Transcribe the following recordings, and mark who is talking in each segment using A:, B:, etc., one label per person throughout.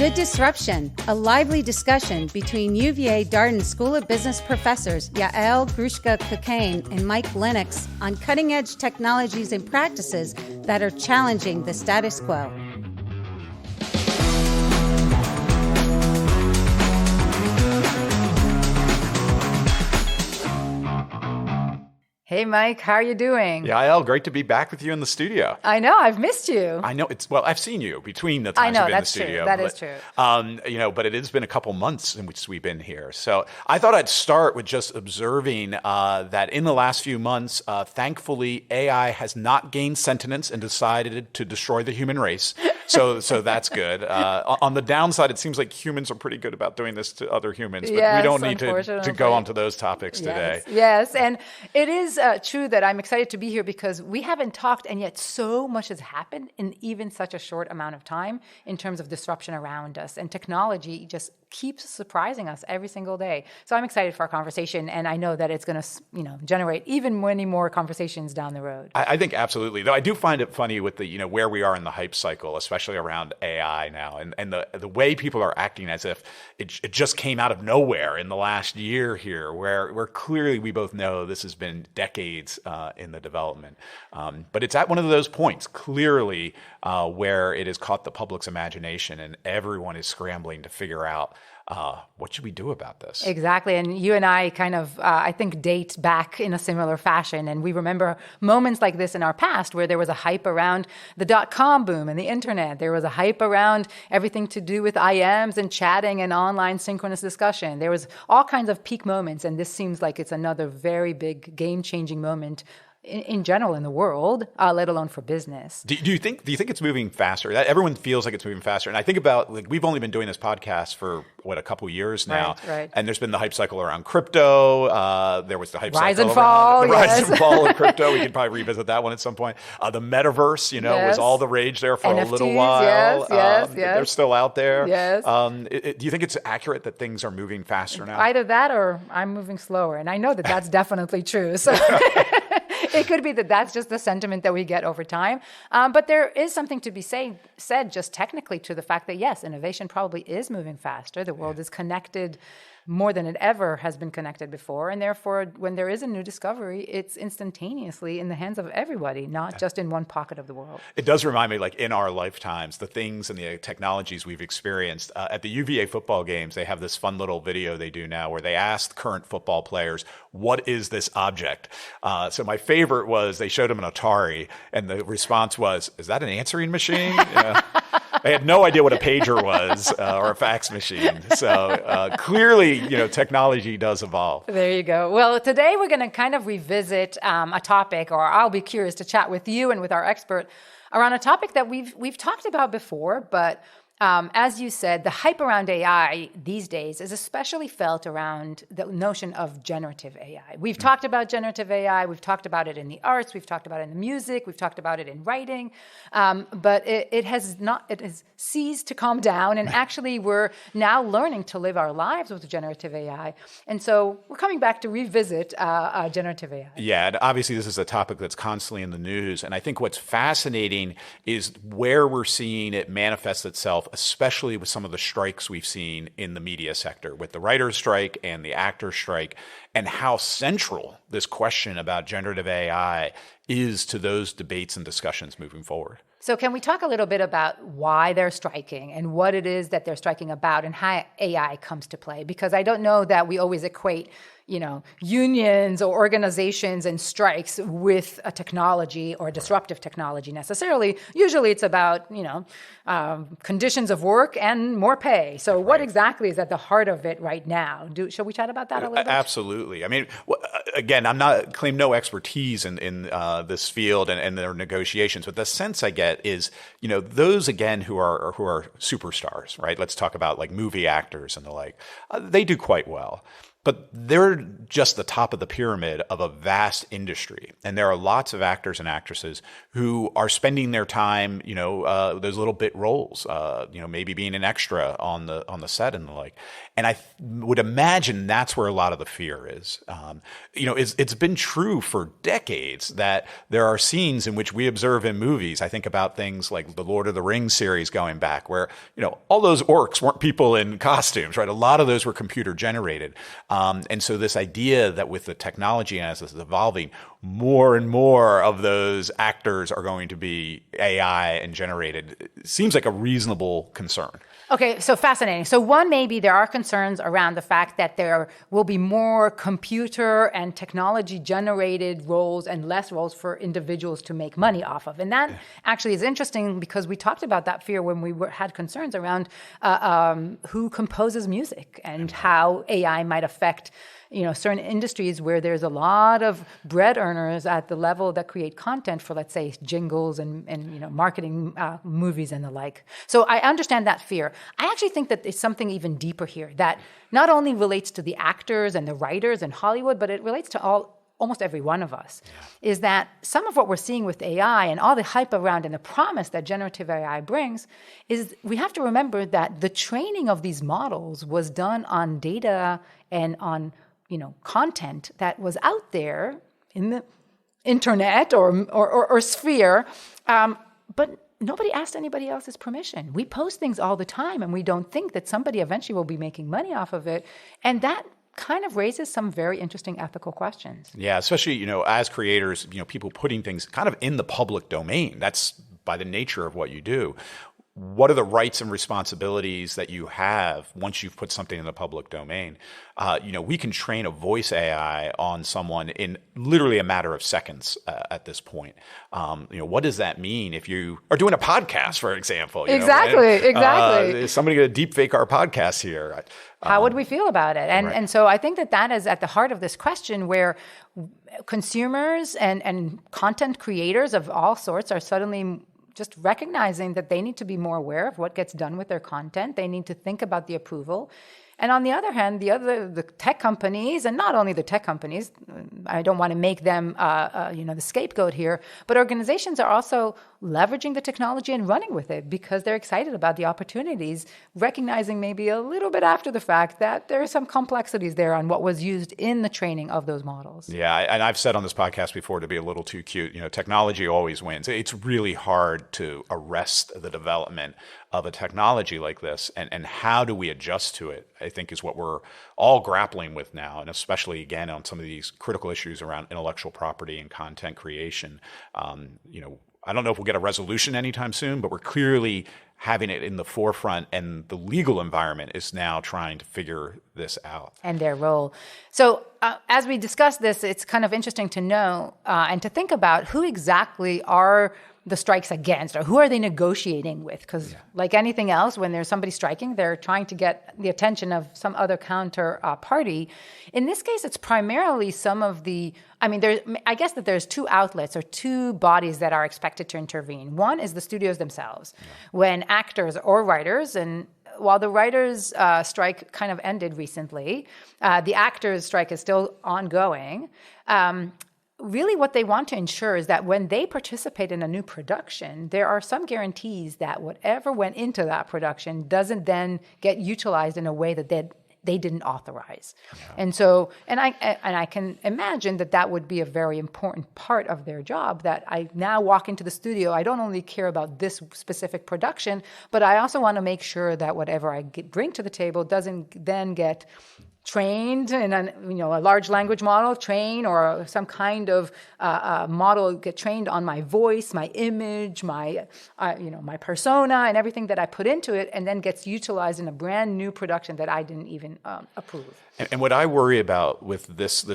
A: The Disruption, a lively discussion between UVA Darden School of Business professors Yael Grushka-Cocaine and Mike Lennox on cutting-edge technologies and practices that are challenging the status quo. Hey, Mike, how are you doing?
B: Yael, great to be back with you in the studio.
A: I know, I've missed you.
B: I know, I've seen you between the times you've been in the studio.
A: That is true.
B: But it has been a couple months in which we've been here. So I thought I'd start with just observing that in the last few months, thankfully, AI has not gained sentience and decided to destroy the human race. So that's good. On the downside, it seems like humans are pretty good about doing this to other humans, but we don't need to go on to those topics today.
A: Yes, and it is true that I'm excited to be here because we haven't talked, and yet so much has happened in even such a short amount of time in terms of disruption around us, and technology just keeps surprising us every single day. So I'm excited for our conversation, and I know that it's going to, generate even many more conversations down the road.
B: I think absolutely. Though I do find it funny with the, where we are in the hype cycle, especially around AI now, and the way people are acting as if it just came out of nowhere in the last year here, where clearly we both know this has been decades in the development. But it's at one of those points, clearly, where it has caught the public's imagination, and everyone is scrambling to figure out what should we do about this?
A: Exactly. And you and I kind of, I think, date back in a similar fashion. And we remember moments like this in our past where there was a hype around the .com boom and the internet. There was a hype around everything to do with IMs and chatting and online synchronous discussion. There was all kinds of peak moments. And this seems like it's another very big game-changing moment in general in the world, let alone for business.
B: Do you think it's moving faster? Everyone feels like it's moving faster. And I think about, we've only been doing this podcast for, a couple years now.
A: Right.
B: And there's been the hype cycle around crypto. There was the hype
A: rise
B: cycle
A: and fall,
B: around the
A: yes.
B: rise and fall of crypto. We could probably revisit that one at some point. The metaverse, was all the rage there for
A: NFTs,
B: a little while.
A: Yes.
B: They're still out there.
A: Yes.
B: Do you think it's accurate that things are moving faster now?
A: Either that or I'm moving slower. And I know that that's definitely true. So it could be that that's just the sentiment that we get over time. But there is something to be said just technically to the fact that, yes, innovation probably is moving faster. The world is connected more than it ever has been connected before. And therefore, when there is a new discovery, it's instantaneously in the hands of everybody, not just in one pocket of the world.
B: It does remind me, like in our lifetimes, the things and the technologies we've experienced. At the UVA football games, they have this fun little video they do now where they ask current football players, what is this object? So my favorite was they showed them an Atari, and the response was, is that an answering machine? They had no idea what a pager was or a fax machine. So clearly, technology does evolve.
A: There you go. Well, today we're going to kind of revisit a topic, or I'll be curious to chat with you and with our expert around a topic that we've talked about before, but as you said, the hype around AI these days is especially felt around the notion of generative AI. We've talked about generative AI. We've talked about it in the arts. We've talked about it in the music. We've talked about it in writing. But it has ceased to calm down. And actually, we're now learning to live our lives with generative AI. And so we're coming back to revisit generative AI.
B: Yeah, and obviously this is a topic that's constantly in the news. And I think what's fascinating is where we're seeing it manifest itself, especially with some of the strikes we've seen in the media sector, with the writer's strike and the actor's strike, and how central this question about generative AI is to those debates and discussions moving forward.
A: So can we talk a little bit about why they're striking and what it is that they're striking about and how AI comes to play? Because I don't know that we always equate unions or organizations and strikes with a technology or disruptive technology necessarily. Usually it's about, conditions of work and more pay. So what exactly is at the heart of it right now? Shall we chat about that a little bit?
B: Absolutely. I mean, again, claim no expertise in this field and their negotiations, but the sense I get is, those again who are superstars, right? Let's talk about like movie actors and the like. They do quite well. But they're just the top of the pyramid of a vast industry. And there are lots of actors and actresses who are spending their time, those little bit roles, maybe being an extra on the set and the like. And I would imagine that's where a lot of the fear is. It's been true for decades that there are scenes in which we observe in movies. I think about things like the Lord of the Rings series going back, where all those orcs weren't people in costumes, right? A lot of those were computer generated. And so this idea that with the technology as it's evolving, more and more of those actors are going to be AI and generated seems like a reasonable concern.
A: Okay, so fascinating. So one, maybe there are concerns around the fact that there will be more computer and technology generated roles and less roles for individuals to make money off of. And that actually is interesting because we talked about that fear when we had concerns around who composes music and how AI might affect certain industries where there's a lot of bread earners at the level that create content for, let's say, jingles and marketing movies and the like. So I understand that fear. I actually think that there's something even deeper here that not only relates to the actors and the writers in Hollywood, but it relates to almost every one of us, is that some of what we're seeing with AI and all the hype around and the promise that generative AI brings is we have to remember that the training of these models was done on data and on content that was out there in the internet or sphere, but nobody asked anybody else's permission. We post things all the time, and we don't think that somebody eventually will be making money off of it, and that kind of raises some very interesting ethical questions.
B: Yeah, especially as creators, people putting things kind of in the public domain. That's by the nature of what you do. What are the rights and responsibilities that you have once you've put something in the public domain? We can train a voice AI on someone in literally a matter of seconds at this point. What does that mean if you are doing a podcast, for example?
A: Exactly.
B: Is somebody going to deep fake our podcast here?
A: How would we feel about it? And so I think that is at the heart of this question where consumers and content creators of all sorts are suddenly just recognizing that they need to be more aware of what gets done with their content. They need to think about the approval. And on the other hand, the tech companies, and not only the tech companies, I don't want to make them, the scapegoat here, but organizations are also leveraging the technology and running with it because they're excited about the opportunities, recognizing maybe a little bit after the fact that there are some complexities there on what was used in the training of those models.
B: Yeah, and I've said on this podcast before, to be a little too cute, technology always wins. It's really hard to arrest the development of a technology like this, and how do we adjust to it, I think, is what we're all grappling with now, and especially, again, on some of these critical issues around intellectual property and content creation. I don't know if we'll get a resolution anytime soon, but we're clearly having it in the forefront, and the legal environment is now trying to figure this out.
A: And their role. So as we discuss this, it's kind of interesting to know and to think about who exactly are the strikes against, or who are they negotiating with? Because like anything else, when there's somebody striking, they're trying to get the attention of some other counter party. In this case, it's primarily some of the, I guess that there's two outlets or two bodies that are expected to intervene. One is the studios themselves. When actors or writers, and while the writers' strike kind of ended recently, the actors' strike is still ongoing. Really what they want to ensure is that when they participate in a new production, there are some guarantees that whatever went into that production doesn't then get utilized in a way that they didn't authorize. Yeah. And so, and I can imagine that would be a very important part of their job, that I now walk into the studio, I don't only care about this specific production, but I also want to make sure that whatever I bring to the table doesn't then get trained in a large language model, or some kind of model get trained on my voice, my image, my persona, and everything that I put into it, and then gets utilized in a brand new production that I didn't even approve.
B: And what I worry about with this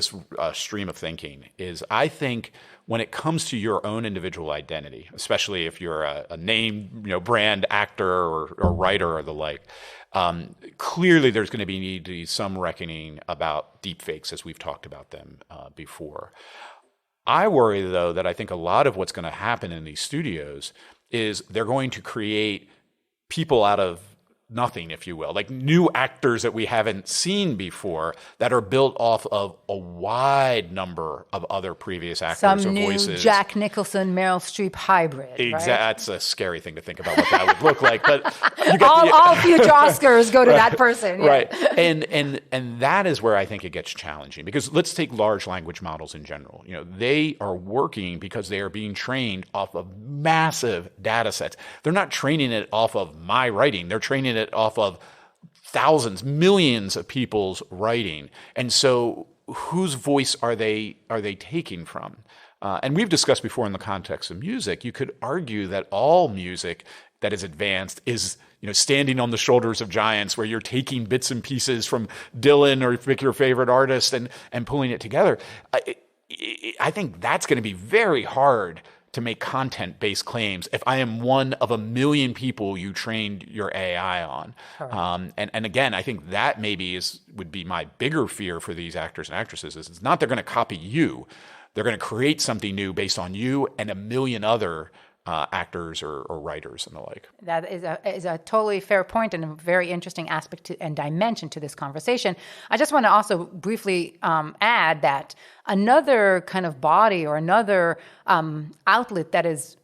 B: stream of thinking is, I think when it comes to your own individual identity, especially if you're a name, brand actor or writer or the like, clearly there's going to need to be some reckoning about deepfakes, as we've talked about them before. I worry, though, that I think a lot of what's going to happen in these studios is they're going to create people out of nothing, if you will, like new actors that we haven't seen before that are built off of a wide number of other previous actors
A: Some
B: or
A: new
B: voices.
A: Jack Nicholson, Meryl Streep hybrid. Right?
B: That's a scary thing to think about what that would look like. But
A: all future Oscars go to that person. Yeah.
B: Right. And that is where I think it gets challenging, because let's take large language models in general. They are working because they are being trained off of massive data sets. They're not training it off of my writing. They're training it off of thousands, millions of people's writing. And so whose voice are they taking from? And we've discussed before in the context of music, you could argue that all music that is advanced is standing on the shoulders of giants, where you're taking bits and pieces from Dylan or pick your favorite artist and pulling it together. I think that's going to be very hard to make content-based claims if I am one of a million people you trained your AI on. And again, I think that maybe would be my bigger fear for these actors and actresses. Is it's not they're going to copy you. They're going to create something new based on you and a million other actors or writers and the like.
A: That is a totally fair point and a very interesting aspect and dimension to this conversation. I just want to also briefly add that another kind of body or another outlet that is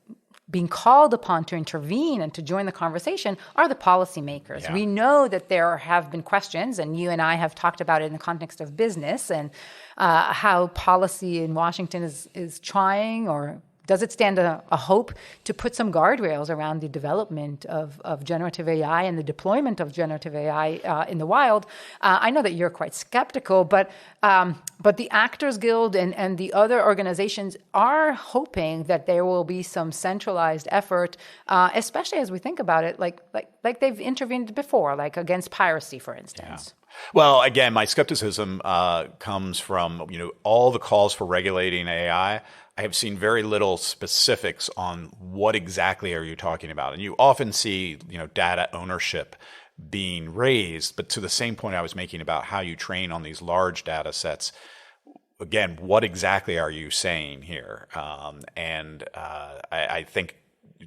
A: being called upon to intervene and to join the conversation are the policymakers. Yeah. We know that there have been questions, and you and I have talked about it in the context of business and how policy in Washington is trying, or does it stand a hope to put some guardrails around the development of generative AI and the deployment of generative AI in the wild? I know that you're quite skeptical, but the Actors Guild and the other organizations are hoping that there will be some centralized effort, especially as we think about it, like they've intervened before, like against piracy, for instance.
B: Yeah. Well, again, my skepticism comes from all the calls for regulating AI. I have seen very little specifics on what exactly are you talking about. And you often see, data ownership being raised, but to the same point I was making about how you train on these large data sets, again, what exactly are you saying here? I think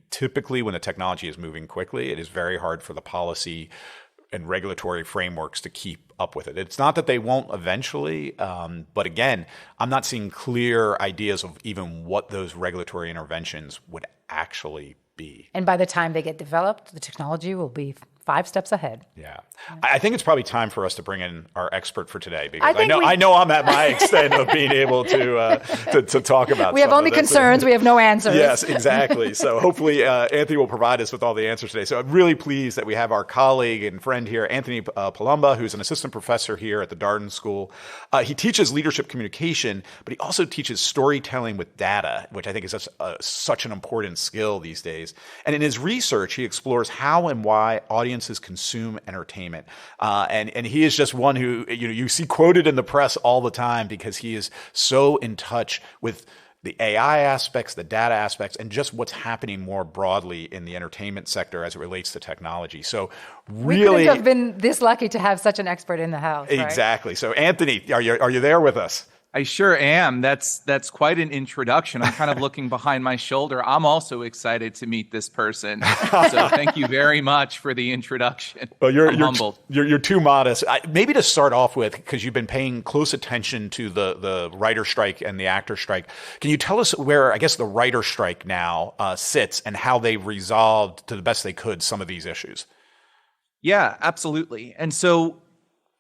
B: typically when the technology is moving quickly, it is very hard for the policy and regulatory frameworks to keep up with it. It's not that they won't eventually, but again, I'm not seeing clear ideas of even what those regulatory interventions would actually be.
A: And by the time they get developed, the technology will be 5 steps ahead.
B: Yeah. I think it's probably time for us to bring in our expert for today, because I know I'm at my extent of being able to talk about.
A: We have only concerns. We have no answers.
B: Yes, exactly. So hopefully Anthony will provide us with all the answers today. So I'm really pleased that we have our colleague and friend here, Anthony Palomba, who's an assistant professor here at the Darden School. He teaches leadership communication, but he also teaches storytelling with data, which I think is such an important skill these days. And in his research, he explores how and why audiences consume entertainment. And he is just one who you see quoted in the press all the time, because he is so in touch with the AI aspects, the data aspects, and just what's happening more broadly in the entertainment sector as it relates to technology. So really,
A: we couldn't have been this lucky to have such an expert in the house.
B: Exactly. Right? So Anthony, are you there with us?
C: I sure am. That's quite an introduction. I'm kind of looking behind my shoulder. I'm also excited to meet this person. So thank you very much for the introduction.
B: Well, you're
C: humbled.
B: You're too modest. Maybe to start off with, because you've been paying close attention to the writer strike and the actor strike, can you tell us where, I guess, the writer strike now sits and how they resolved, to the best they could, some of these issues?
C: Yeah, absolutely. And so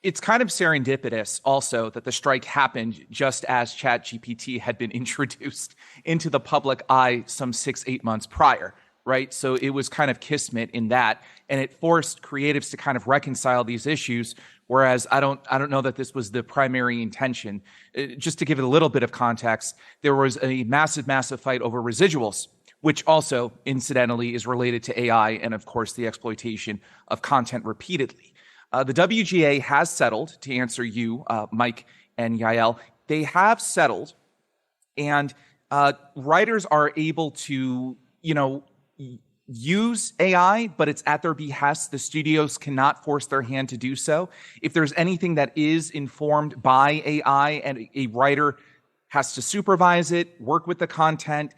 C: it's kind of serendipitous also that the strike happened just as Chat GPT had been introduced into the public eye some 6-8 months prior, right? So it was kind of kismet in that, and it forced creatives to kind of reconcile these issues, whereas I don't know that this was the primary intention. Just to give it a little bit of context, there was a massive fight over residuals, which also incidentally is related to AI and of course the exploitation of content repeatedly. The WGA has settled, to answer you, Mike and Yael. They have settled, and writers are able to, use AI, but it's at their behest. The studios cannot force their hand to do so. If there's anything that is informed by AI, and a writer has to supervise it, work with the content,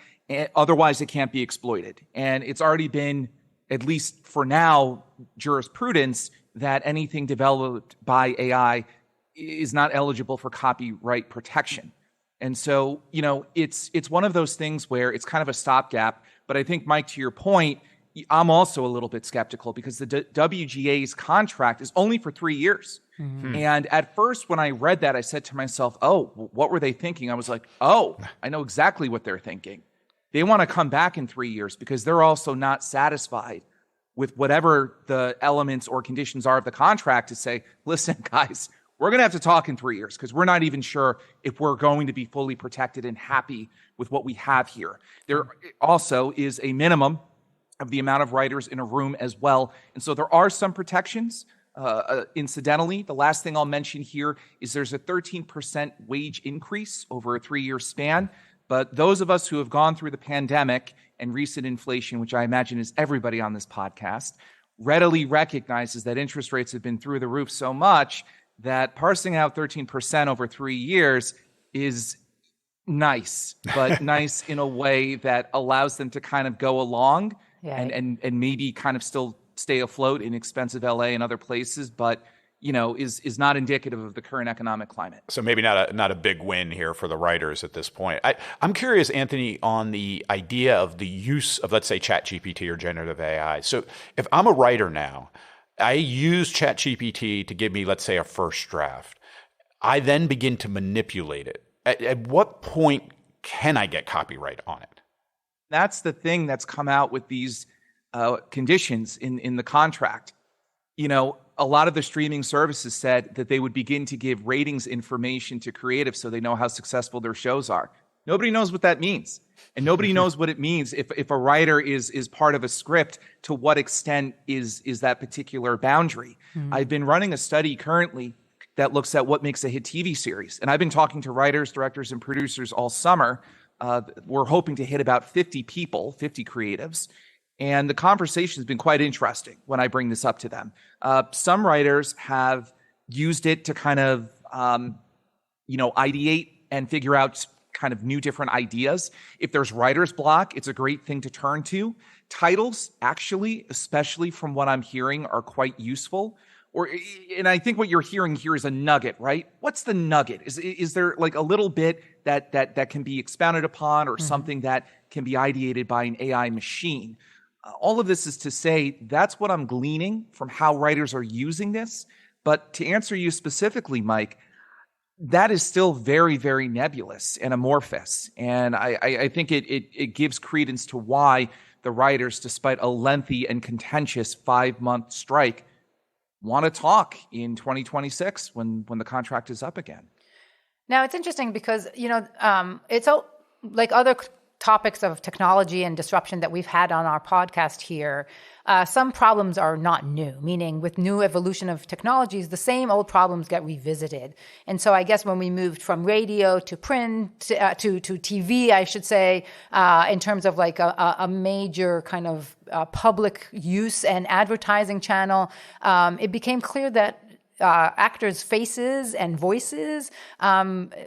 C: otherwise it can't be exploited. And it's already been, at least for now, jurisprudence that anything developed by AI is not eligible for copyright protection. And so, it's one of those things where it's kind of a stopgap. But I think, Mike, to your point, I'm also a little bit skeptical because the WGA's contract is only for 3 years. Mm-hmm. And at first, when I read that, I said to myself, oh, what were they thinking? I was like, oh, I know exactly what they're thinking. They want to come back in 3 years because they're also not satisfied with whatever the elements or conditions are of the contract to say, listen, guys, we're going to have to talk in 3 years because we're not even sure if we're going to be fully protected and happy with what we have here. There also is a minimum of the amount of writers in a room as well. And so there are some protections. Incidentally, the last thing I'll mention here is there's a 13% wage increase over a 3-year span. But those of us who have gone through the pandemic and recent inflation, which I imagine is everybody on this podcast, readily recognizes that interest rates have been through the roof so much that parsing out 13% over 3 years is nice, but nice in a way that allows them to kind of go along and maybe kind of still stay afloat in expensive LA and other places, but is not indicative of the current economic climate.
B: So maybe not a big win here for the writers at this point. I'm curious, Anthony, on the idea of the use of, let's say, Chat GPT or generative AI. So if I'm a writer now, I use Chat GPT to give me, let's say, a first draft. I then begin to manipulate it. At what point can I get copyright on it?
C: That's the thing that's come out with these conditions in the contract. A lot of the streaming services said that they would begin to give ratings information to creatives so they know how successful their shows are. Nobody knows what that means. And nobody knows what it means if a writer is part of a script, to what extent is that particular boundary. Mm-hmm. I've been running a study currently that looks at what makes a hit TV series. And I've been talking to writers, directors, and producers all summer. We're hoping to hit about 50 people, 50 creatives. And the conversation has been quite interesting when I bring this up to them. Some writers have used it to kind of, ideate and figure out kind of new different ideas. If there's writer's block, it's a great thing to turn to. Titles, actually, especially from what I'm hearing, are quite useful. And I think what you're hearing here is a nugget, right? What's the nugget? Is there like a little bit that can be expounded upon, or something that can be ideated by an AI machine? All of this is to say that's what I'm gleaning from how writers are using this. But to answer you specifically, Mike, that is still very, very nebulous and amorphous. And I think it gives credence to why the writers, despite a lengthy and contentious 5-month strike, want to talk in 2026 when the contract is up again.
A: Now, it's interesting because, it's like other topics of technology and disruption that we've had on our podcast here. Some problems are not new, meaning with new evolution of technologies, the same old problems get revisited. And so I guess when we moved from radio to print to TV, I should say, in terms of like a major kind of public use and advertising channel, it became clear that actors' faces and voices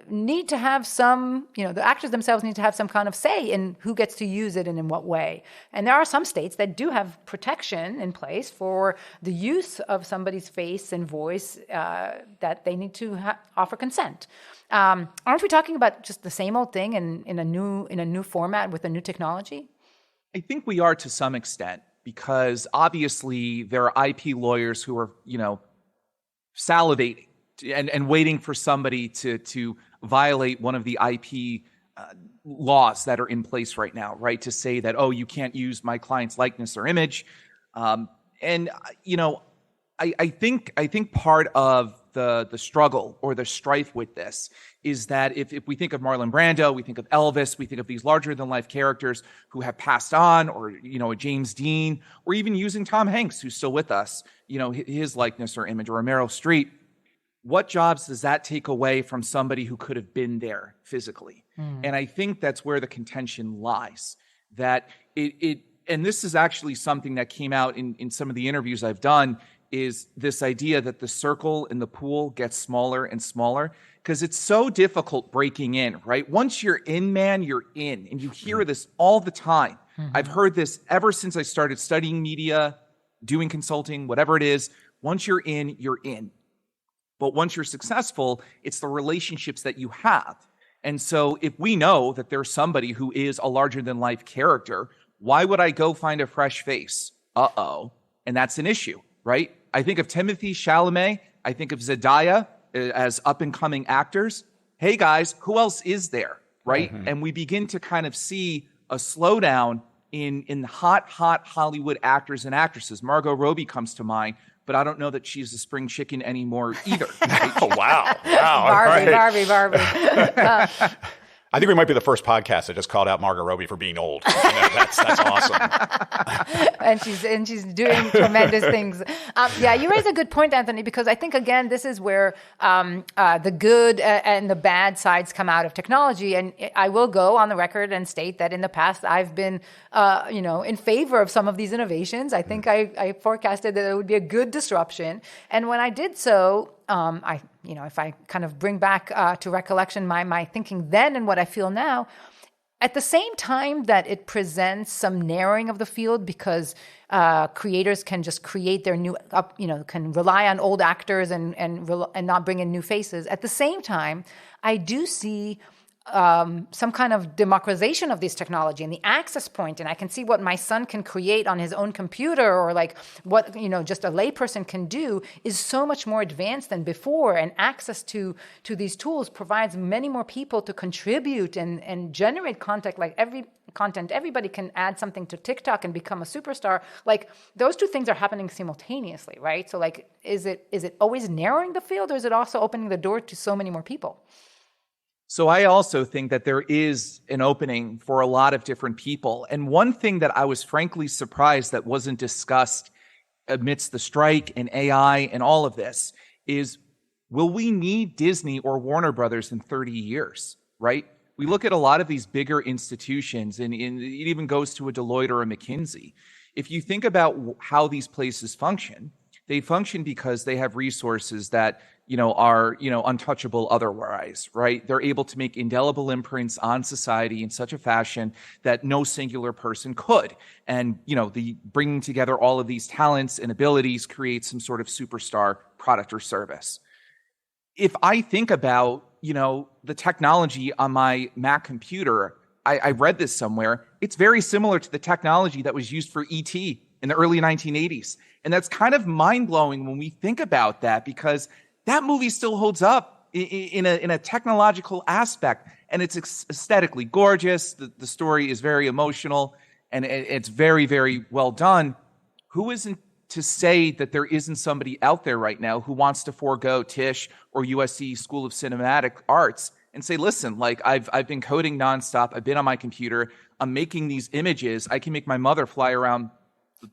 A: need to have some, the actors themselves need to have some kind of say in who gets to use it and in what way. And there are some states that do have protection in place for the use of somebody's face and voice, that they need to offer consent. Aren't we talking about just the same old thing in a new format with a new technology?
C: I think we are to some extent, because obviously there are IP lawyers who are, salivating and waiting for somebody to violate one of the IP laws that are in place right now, right? To say that, oh, you can't use my client's likeness or image. I think part of the struggle or the strife with this is that if we think of Marlon Brando, we think of Elvis, we think of these larger than life characters who have passed on, or, a James Dean, or even using Tom Hanks, who's still with us, his likeness or image, or a Meryl Streep. What jobs does that take away from somebody who could have been there physically? And I think that's where the contention lies, that and this is actually something that came out in some of the interviews I've done, is this idea that the circle in the pool gets smaller and smaller because it's so difficult breaking in, right? Once you're in, man, you're in. And you hear this all the time. I've heard this ever since I started studying media doing consulting, whatever it is. Once you're in, you're in. But once you're successful, it's the relationships that you have. And so if we know that there's somebody who is a larger than life character, why would I go find a fresh face? Uh-oh. And that's an issue, right? I think of Timothée Chalamet. I think of Zendaya as up-and-coming actors. Hey, guys, who else is there, right? Mm-hmm. And we begin to kind of see a slowdown in hot Hollywood actors and actresses. Margot Robbie comes to mind, but I don't know that she's a spring chicken anymore either. Right?
B: Oh, wow.
A: Barbie.
B: I think we might be the first podcast that just called out Margot Robbie for being old. That's awesome.
A: and she's doing tremendous things. Yeah, you raise a good point, Anthony, because I think, again, this is where the good and the bad sides come out of technology. And I will go on the record and state that in the past, I've been, in favor of some of these innovations. I think I forecasted that it would be a good disruption. And when I did so, if I kind of bring back to recollection my thinking then and what I feel now, at the same time that it presents some narrowing of the field because creators can just create their new, can rely on old actors and not bring in new faces. At the same time, I do see some kind of democratization of this technology and the access point. And I can see what my son can create on his own computer, or like what, just a layperson can do is so much more advanced than before. And access to these tools provides many more people to contribute and generate content. Like everybody can add something to TikTok and become a superstar. Like those two things are happening simultaneously, right? So like, is it always narrowing the field, or is it also opening the door to so many more people?
C: So I also think that there is an opening for a lot of different people. And one thing that I was frankly surprised that wasn't discussed amidst the strike and AI and all of this is, will we need Disney or Warner Brothers in 30 years, right? We look at a lot of these bigger institutions, and it even goes to a Deloitte or a McKinsey. If you think about how these places function, they function because they have resources that are untouchable otherwise, right? They're able to make indelible imprints on society in such a fashion that no singular person could. And, the bringing together all of these talents and abilities creates some sort of superstar product or service. If I think about, the technology on my Mac computer, I read this somewhere, it's very similar to the technology that was used for E.T. in the early 1980s. And that's kind of mind-blowing when we think about that, because that movie still holds up in a technological aspect, and it's aesthetically gorgeous. The story is very emotional, and it's very, very well done. Who isn't to say that there isn't somebody out there right now who wants to forego Tisch or USC School of Cinematic Arts and say, listen, like I've been coding nonstop. I've been on my computer. I'm making these images. I can make my mother fly around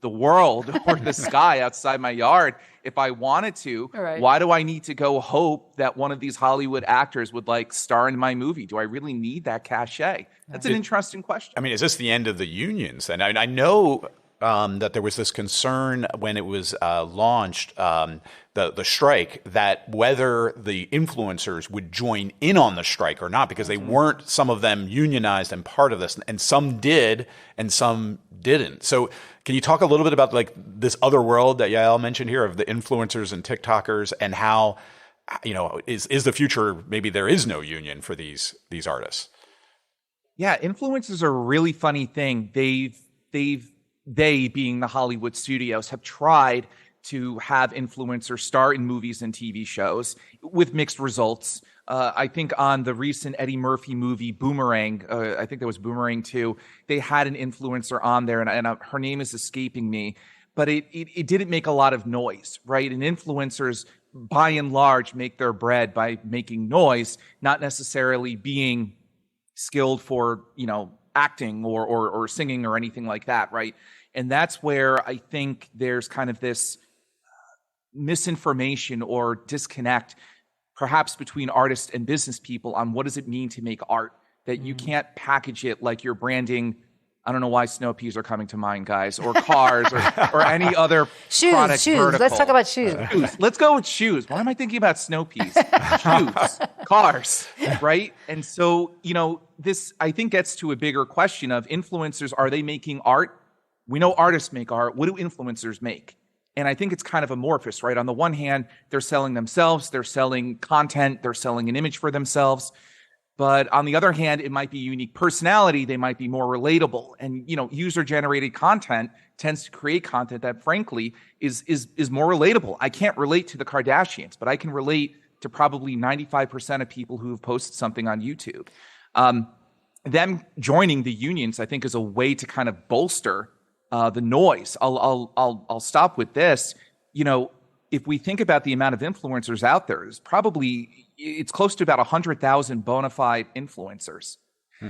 C: the world or the sky outside my yard if I wanted to. Right. Why do I need to go hope that one of these Hollywood actors would star in my movie? Do I really need that cachet? That's an interesting question.
B: I mean, is this the end of the unions? And I know that there was this concern when it was launched, the strike, that whether the influencers would join in on the strike or not, because they weren't, some of them, unionized and part of this, and some did and some didn't. So can you talk a little bit about this other world that Yael mentioned here of the influencers and TikTokers, and how, is the future, maybe there is no union for these artists?
C: Yeah, influencers are a really funny thing. They, being the Hollywood studios, have tried to have influencers star in movies and TV shows with mixed results. I think on the recent Eddie Murphy movie, Boomerang, I think there was Boomerang 2, they had an influencer on there, and her name is escaping me, but it didn't make a lot of noise, right? And influencers, by and large, make their bread by making noise, not necessarily being skilled for, acting or singing or anything like that, right? And that's where I think there's kind of this misinformation or disconnect, perhaps between artists and business people, on what does it mean to make art, that you can't package it like you're branding. I don't know why snow peas are coming to mind, guys, or cars, or any other product
A: shoes.
C: vertical.
A: Let's talk about shoes.
C: Let's go with shoes. Why am I thinking about snow peas? Shoes, cars, right? And so, this, I think, gets to a bigger question of influencers. Are they making art? We know artists make art. What do influencers make? And I think it's kind of amorphous, right? On the one hand, they're selling themselves, they're selling content, they're selling an image for themselves. But on the other hand, it might be unique personality. They might be more relatable. And, user-generated content tends to create content that, frankly, is more relatable. I can't relate to the Kardashians, but I can relate to probably 95% of people who have posted something on YouTube. Them joining the unions, I think, is a way to kind of bolster the noise. I'll stop with this. If we think about the amount of influencers out there, it's close to about 100,000 bona fide influencers.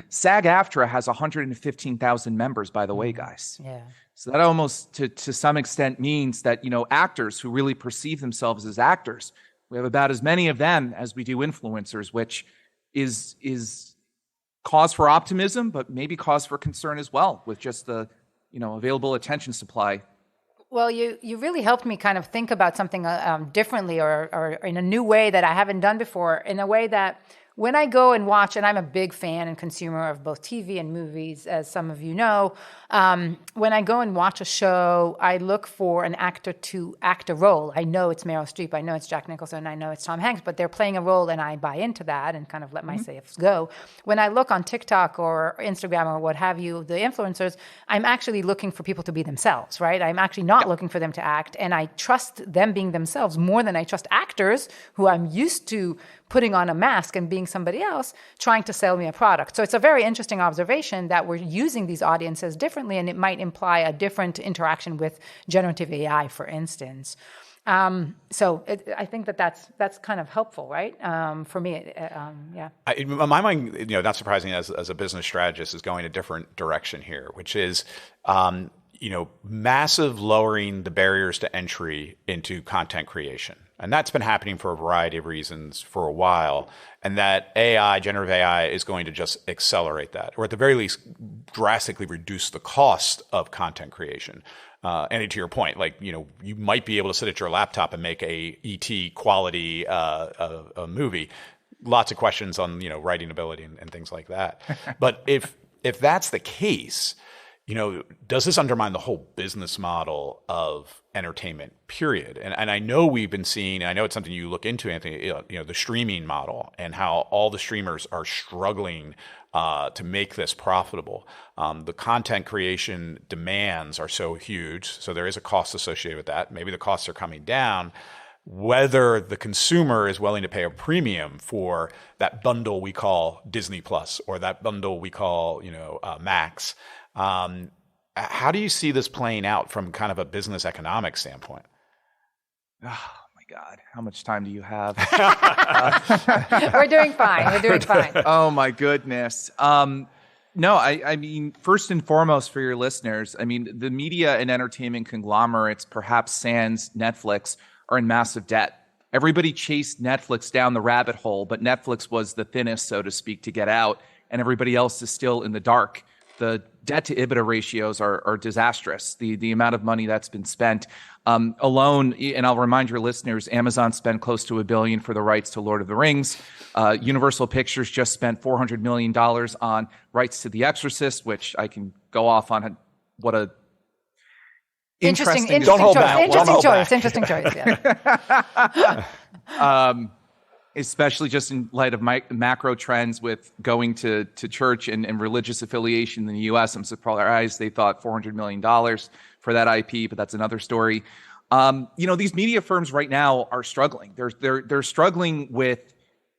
C: SAG-AFTRA has 115,000 members, by the way, guys.
A: Yeah.
C: So that almost, to some extent, means that actors who really perceive themselves as actors, we have about as many of them as we do influencers, which is cause for optimism, but maybe cause for concern as well, with just the available attention supply.
A: Well, you really helped me kind of think about something differently or in a new way that I haven't done before, in a way that when I go and watch, and I'm a big fan and consumer of both TV and movies, as some of you know, when I go and watch a show, I look for an actor to act a role. I know it's Meryl Streep, I know it's Jack Nicholson, I know it's Tom Hanks, but they're playing a role and I buy into that and kind of let my safes go. When I look on TikTok or Instagram or what have you, the influencers, I'm actually looking for people to be themselves, right? I'm actually not looking for them to act, and I trust them being themselves more than I trust actors who I'm used to putting on a mask and being somebody else trying to sell me a product. So it's a very interesting observation that we're using these audiences differently, and it might imply a different interaction with generative AI, for instance. I think that's kind of helpful, right? For me, yeah.
B: In my mind, not surprising as a business strategist, is going a different direction here, which is, massive lowering the barriers to entry into content creation. And that's been happening for a variety of reasons for a while. And that generative AI, is going to just accelerate that, or at the very least, drastically reduce the cost of content creation. And to your point, you might be able to sit at your laptop and make a ET quality a movie. Lots of questions on writing ability and things like that. But if that's the case, does this undermine the whole business model of entertainment, period? And I know we've been seeing, and I know it's something you look into, Anthony, the streaming model and how all the streamers are struggling to make this profitable. The content creation demands are so huge, so there is a cost associated with that. Maybe the costs are coming down. Whether the consumer is willing to pay a premium for that bundle we call Disney Plus, or that bundle we call, Max. How do you see this playing out from kind of a business economic standpoint?
C: Oh my God, how much time do you have?
A: We're doing fine.
C: Oh my goodness. No, I mean, first and foremost for your listeners, the media and entertainment conglomerates, perhaps sans Netflix, are in massive debt. Everybody chased Netflix down the rabbit hole, but Netflix was the thinnest, so to speak, to get out, and everybody else is still in the dark. The debt to EBITDA ratios are disastrous. The amount of money that's been spent alone, and I'll remind your listeners, Amazon spent close to $1 billion for the rights to Lord of the Rings. Universal Pictures just spent $400 million on rights to The Exorcist, which I can go off on what a interesting
A: Interesting choice. Yeah.
C: Especially just in light of macro trends with going to church and religious affiliation in the U.S. I'm surprised they thought $400 million for that IP, but that's another story. These media firms right now are struggling. They're struggling with,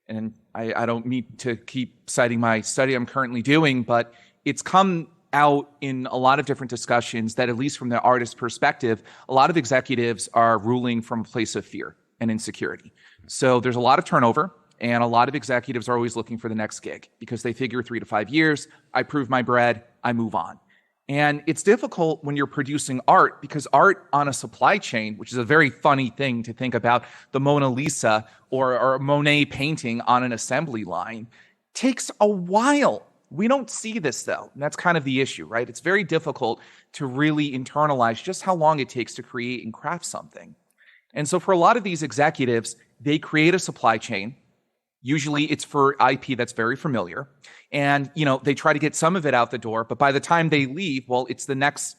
C: and I don't mean to keep citing my study I'm currently doing, but it's come out in a lot of different discussions that, at least from the artist perspective, a lot of executives are ruling from a place of fear and insecurity. So there's a lot of turnover, and a lot of executives are always looking for the next gig because they figure 3 to 5 years, I prove my bread, I move on. And it's difficult when you're producing art, because art on a supply chain, which is a very funny thing to think about, the Mona Lisa or a Monet painting on an assembly line, takes a while. We don't see this, though. And that's kind of the issue, right? It's very difficult to really internalize just how long it takes to create and craft something. And so for a lot of these executives, they create a supply chain. Usually it's for IP that's very familiar. And, they try to get some of it out the door. But by the time they leave, well, it's the next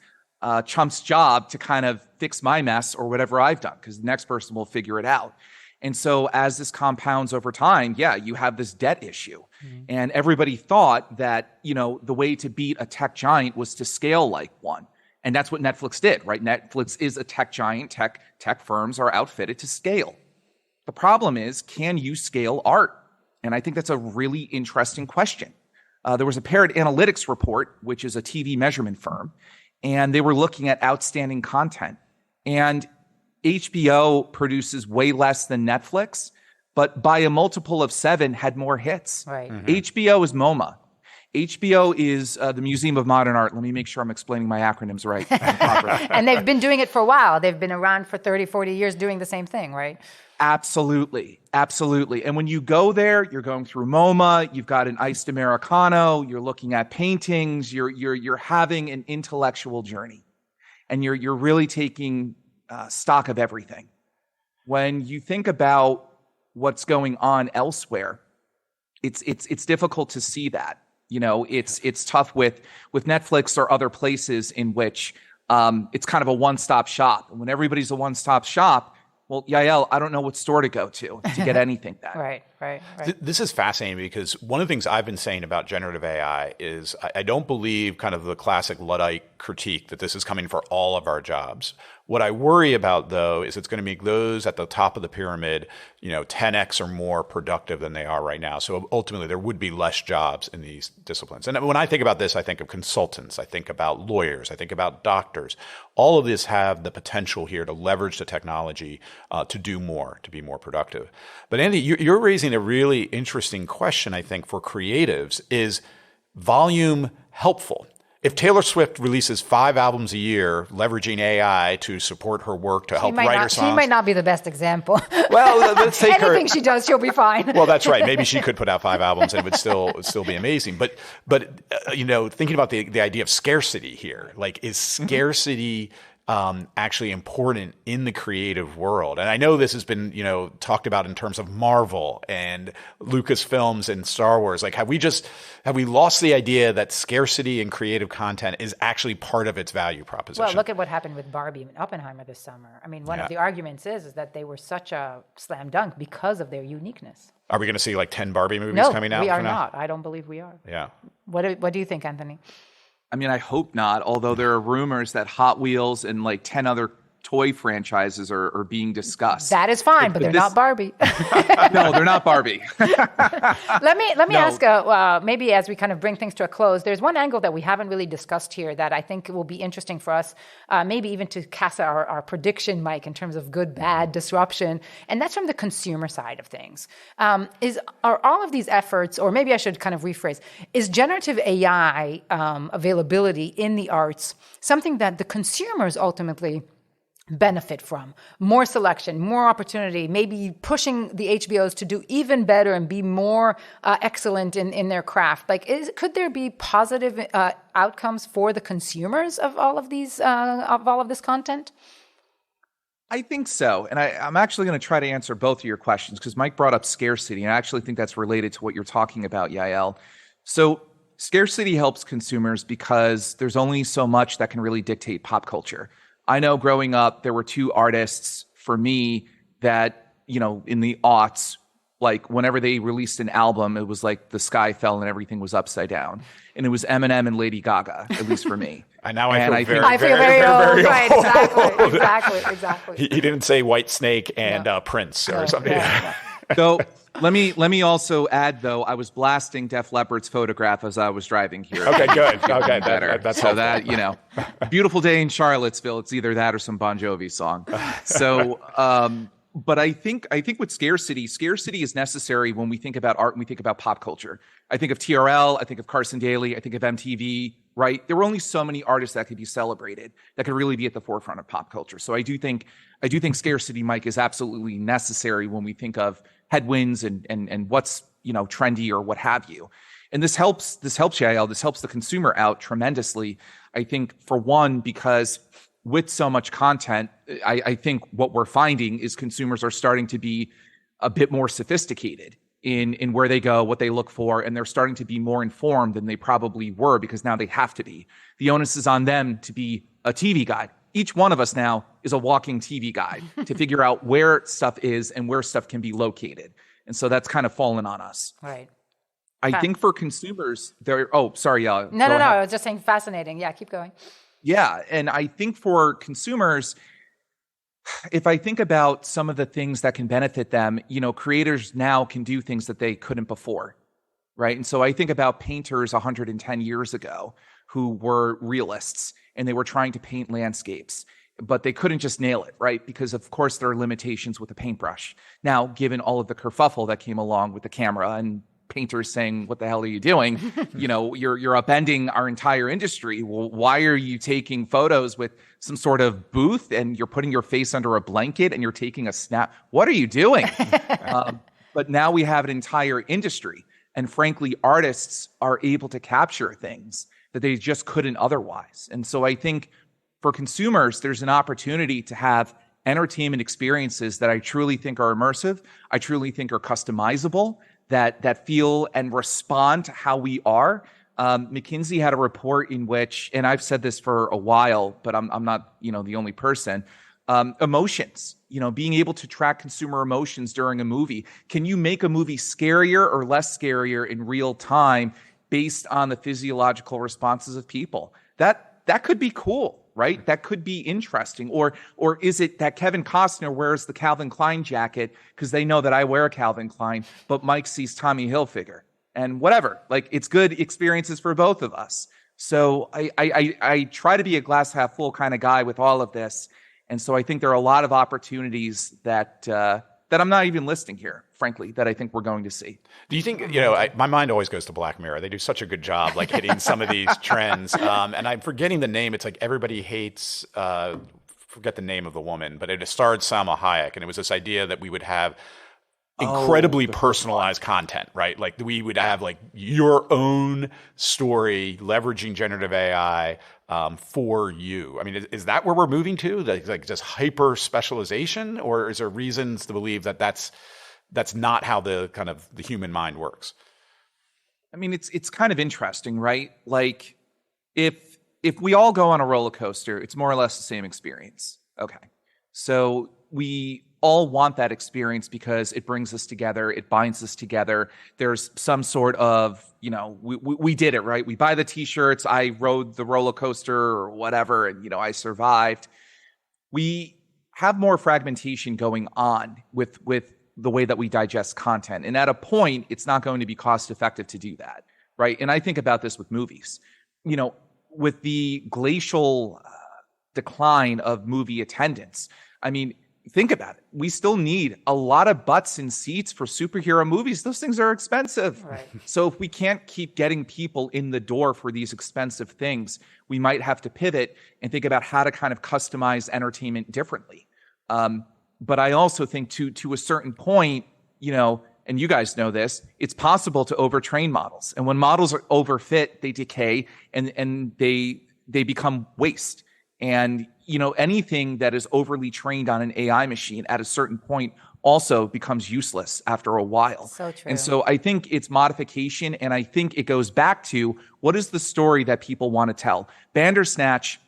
C: chump's job to kind of fix my mess or whatever I've done, because the next person will figure it out. And so as this compounds over time, you have this debt issue. And everybody thought that, the way to beat a tech giant was to scale like one. And that's what Netflix did, right? Netflix is a tech giant. Tech firms are outfitted to scale. The problem is, can you scale art? And I think that's a really interesting question. There was a Parrot Analytics report, which is a TV measurement firm, and they were looking at outstanding content. And HBO produces way less than Netflix, but by a multiple of 7 had more hits.
A: Right.
C: HBO is MoMA. HBO is the Museum of Modern Art. Let me make sure I'm explaining my acronyms right.
A: And they've been doing it for a while. They've been around for 30, 40 years doing the same thing, right?
C: Absolutely. And when you go there, you're going through MoMA, you've got an iced Americano, you're looking at paintings, you're having an intellectual journey. And you're really taking stock of everything. When you think about what's going on elsewhere, it's difficult to see that. It's tough with Netflix or other places in which it's kind of a one-stop shop. And when everybody's a one-stop shop, well, Yael, I don't know what store to go to get anything then.
A: Right.
B: This is fascinating because one of the things I've been saying about generative AI is I don't believe kind of the classic Luddite critique that this is coming for all of our jobs. What I worry about, though, is it's going to make those at the top of the pyramid, 10x or more productive than they are right now. So ultimately, there would be less jobs in these disciplines. And when I think about this, I think of consultants, I think about lawyers, I think about doctors. All of this have the potential here to leverage the technology to do more, to be more productive. But Andy, you're raising a really interesting question, I think, for creatives. Is volume helpful? If Taylor Swift releases 5 albums a year, leveraging AI to support her work to help write her songs.
A: She might not be the best example.
B: Well, let's take her.
A: Anything she does, she'll be fine.
B: Well, that's right. Maybe she could put out 5 albums and it would still be amazing. But thinking about the idea of scarcity here, like, is scarcity actually important in the creative world? And I know this has been, talked about in terms of Marvel and Lucasfilms and Star Wars. Like, have we lost the idea that scarcity in creative content is actually part of its value proposition?
A: Well, look at what happened with Barbie and Oppenheimer this summer. I mean, one of the arguments is that they were such a slam dunk because of their uniqueness.
B: Are we going to see like 10 Barbie movies coming out?
A: No, we are not. I don't believe we are.
B: Yeah.
A: What do you think, Anthony?
C: I mean, I hope not, although there are rumors that Hot Wheels and like 10 other toy franchises are being discussed.
A: That is fine, but they're not Barbie.
C: No, they're not Barbie.
A: Let me ask, maybe as we kind of bring things to a close, there's one angle that we haven't really discussed here that I think will be interesting for us, maybe even to cast our prediction, Mike, in terms of good, bad, disruption, and that's from the consumer side of things. Are all of these efforts, or maybe I should kind of rephrase, is generative AI availability in the arts something that the consumers ultimately benefit from? More selection, more opportunity, maybe pushing the HBOs to do even better and be more excellent in their craft. Like, could there be positive outcomes for the consumers of all of these of all of this content?
C: I think so. And I'm actually going to try to answer both of your questions because Mike brought up scarcity. And I actually think that's related to what you're talking about, Yael. So scarcity helps consumers because there's only so much that can really dictate pop culture. I know growing up, there were 2 artists for me that, in the aughts, like whenever they released an album, it was like the sky fell and everything was upside down. And it was Eminem and Lady Gaga, at least for me.
B: I feel
A: I feel very old. Right, exactly.
B: He didn't say White Snake and Prince or something.
A: Yeah.
C: So let me also add, though, I was blasting Def Leppard's Photograph as I was driving here.
B: Okay, good. Okay,
C: that's so helpful. That, beautiful day in Charlottesville. It's either that or some Bon Jovi song. So, but I think with scarcity is necessary when we think about art and we think about pop culture. I think of TRL, I think of Carson Daly, I think of MTV, right? There were only so many artists that could be celebrated, that could really be at the forefront of pop culture. So I do think scarcity, Mike, is absolutely necessary when we think of headwinds and what's, trendy or what have you. And this helps Yael, this helps the consumer out tremendously. I think, for one, because with so much content, I think what we're finding is consumers are starting to be a bit more sophisticated in where they go, what they look for, and they're starting to be more informed than they probably were because now they have to be. The onus is on them to be a TV guide. Each one of us now is a walking TV guide to figure out where stuff is and where stuff can be located. And so that's kind of fallen on us.
A: Right.
C: I think for consumers, sorry, yeah.
A: No. I was just saying fascinating. Yeah, keep going.
C: Yeah. And I think for consumers, if I think about some of the things that can benefit them, creators now can do things that they couldn't before, right? And so I think about painters 110 years ago who were realists and they were trying to paint landscapes, but they couldn't just nail it, right? Because of course there are limitations with a paintbrush. Now, given all of the kerfuffle that came along with the camera and painters saying, what the hell are you doing? You're upending our entire industry. Well, why are you taking photos with some sort of booth and you're putting your face under a blanket and you're taking a snap? What are you doing? But now we have an entire industry. And frankly, artists are able to capture things that they just couldn't otherwise. And so I think for consumers, there's an opportunity to have entertainment experiences that I truly think are immersive, I truly think are customizable, that feel and respond to how we are. McKinsey had a report in which, and I've said this for a while, but I'm not the only person, emotions, being able to track consumer emotions during a movie. Can you make a movie scarier or less scarier in real time based on the physiological responses of people? That could be cool, right? That could be interesting. Or is it that Kevin Costner wears the Calvin Klein jacket because they know that I wear a Calvin Klein, but Mike sees Tommy Hilfiger and whatever? Like, it's good experiences for both of us. So I try to be a glass half full kind of guy with all of this. And so I think there are a lot of opportunities that I'm not even listing here, frankly, that I think we're going to see.
B: Do you think, my mind always goes to Black Mirror. They do such a good job, like hitting some of these trends. And I'm forgetting the name. It's like Everybody Hates, forget the name of the woman, but it starred Salma Hayek. And it was this idea that we would have incredibly personalized content, right? Like we would have like your own story leveraging generative AI for you. I mean, is that where we're moving to? Like just hyper specialization, or is there reasons to believe that that's not how the human mind works?
C: I mean, it's kind of interesting, right? Like if we all go on a roller coaster, it's more or less the same experience. Okay. So we all want that experience because it brings us together, it binds us together. There's some sort of, we did it, right? We buy the t-shirts, I rode the roller coaster or whatever, and I survived. We have more fragmentation going on with the way that we digest content. And at a point, it's not going to be cost effective to do that, right? And I think about this with movies. With the glacial decline of movie attendance, I mean, think about it. We still need a lot of butts in seats for superhero movies. Those things are expensive. Right. So if we can't keep getting people in the door for these expensive things, we might have to pivot and think about how to kind of customize entertainment differently. But I also think to a certain point, and you guys know this, it's possible to overtrain models. And when models are overfit, they decay and they become waste. And anything that is overly trained on an AI machine at a certain point also becomes useless after a while.
A: So true.
C: And so I think it's modification, and I think it goes back to what is the story that people want to tell. Bandersnatch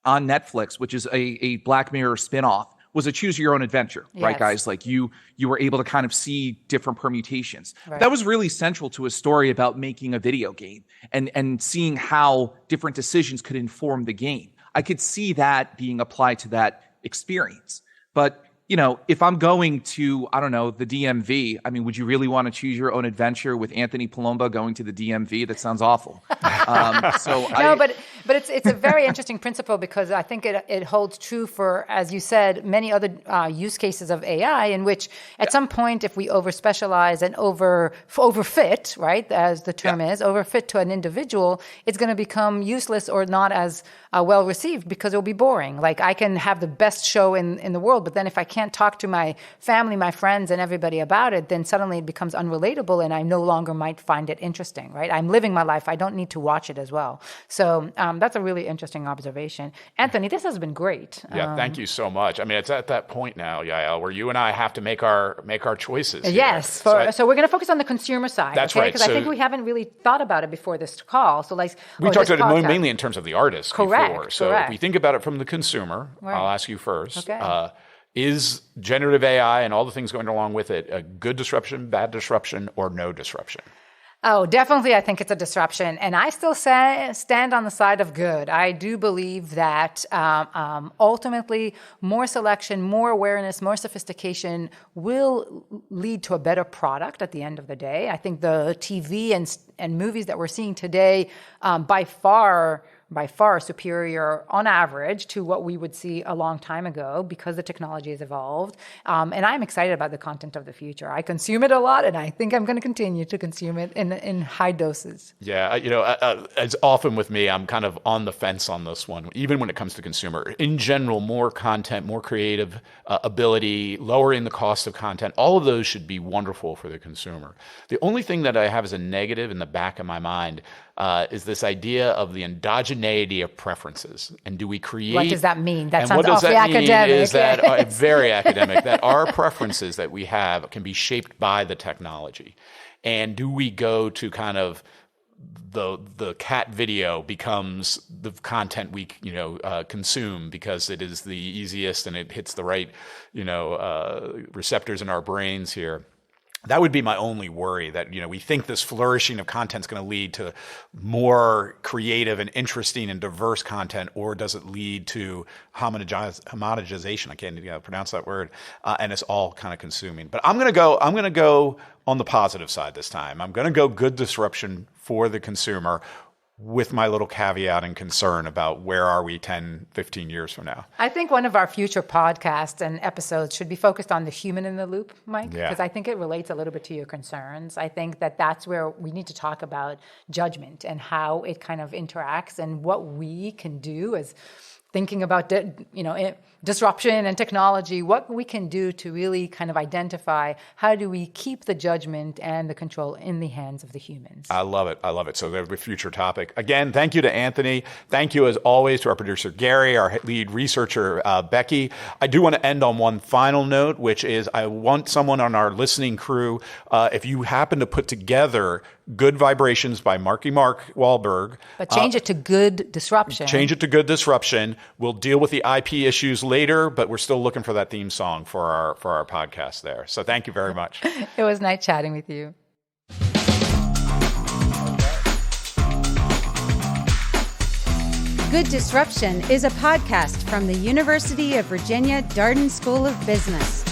C: on Netflix, which is a Black Mirror spinoff, was a choose your own adventure, right, guys? Like you were able to kind of see different permutations. Right. That was really central to a story about making a video game and seeing how different decisions could inform the game. I could see that being applied to that experience. But, if I'm going to, I don't know, the DMV, I mean, would you really want to choose your own adventure with Anthony Palomba going to the DMV? That sounds awful.
A: But it's a very interesting principle, because I think it holds true for, as you said, many other use cases of AI, in which at some point, if we over-specialize and overfit, right, as the term is, overfit to an individual, it's going to become useless or not as well received, because it'll be boring. Like, I can have the best show in the world, but then if I can't talk to my family, my friends, and everybody about it, then suddenly it becomes unrelatable and I no longer might find it interesting, right? I'm living my life. I don't need to watch it as well. So that's a really interesting observation. Anthony, this has been great.
B: Yeah, thank you so much. I mean, it's at that point now, Yael, where you and I have to make our choices.
A: Yes. So we're going to focus on the consumer side.
B: That's
A: okay?
B: right.
A: Because I think we haven't really thought about it before this call. So
B: we talked about it mainly in terms of the artist before. So
A: correct.
B: if we think about it from the consumer,
A: right.
B: I'll ask you first.
A: Okay.
B: Is generative AI and all the things going along with it a good disruption, bad disruption, or no disruption?
A: Oh, definitely. I think it's a disruption. And I still stand on the side of good. I do believe that ultimately more selection, more awareness, more sophistication will lead to a better product at the end of the day. I think the TV and movies that we're seeing today by far superior on average to what we would see a long time ago because the technology has evolved. And I'm excited about the content of the future. I consume it a lot, and I think I'm going to continue to consume it in high doses.
B: Yeah, as often with me, I'm kind of on the fence on this one, even when it comes to consumer. In general, more content, more creative ability, lowering the cost of content, all of those should be wonderful for the consumer. The only thing that I have as a negative in the back of my mind is this idea of the endogeneity of preferences. And do we create...
A: What does that mean? That
B: and
A: sounds
B: what does
A: awfully
B: that
A: academic.
B: mean is that, very academic, that our preferences that we have can be shaped by the technology. And do we go to kind of the cat video becomes the content we consume because it is the easiest and it hits the right receptors in our brains here? That would be my only worry, that we think this flourishing of content is going to lead to more creative and interesting and diverse content, or does it lead to homogenization? I can't pronounce that word, and it's all kind of consuming. But I'm going to go on the positive side this time. I'm going to go good disruption for the consumer, with my little caveat and concern about where are we 10, 15 years from now.
A: I think one of our future podcasts and episodes should be focused on the human in the loop, Mike, because I think it relates a little bit to your concerns. I think that's where we need to talk about judgment and how it kind of interacts and what we can do as thinking about disruption and technology, what we can do to really kind of identify how do we keep the judgment and the control in the hands of the humans.
B: I love it. So there's a future topic. Again, thank you to Anthony. Thank you, as always, to our producer, Gary, our lead researcher, Becky. I do want to end on one final note, which is I want someone on our listening crew, if you happen to put together Good Vibrations by Mark Wahlberg.
A: But change it to Good Disruption.
B: Change it to Good Disruption. We'll deal with the IP issues later, but we're still looking for that theme song for our podcast there. So thank you very much.
A: It was nice chatting with you.
D: Good Disruption is a podcast from the University of Virginia Darden School of Business.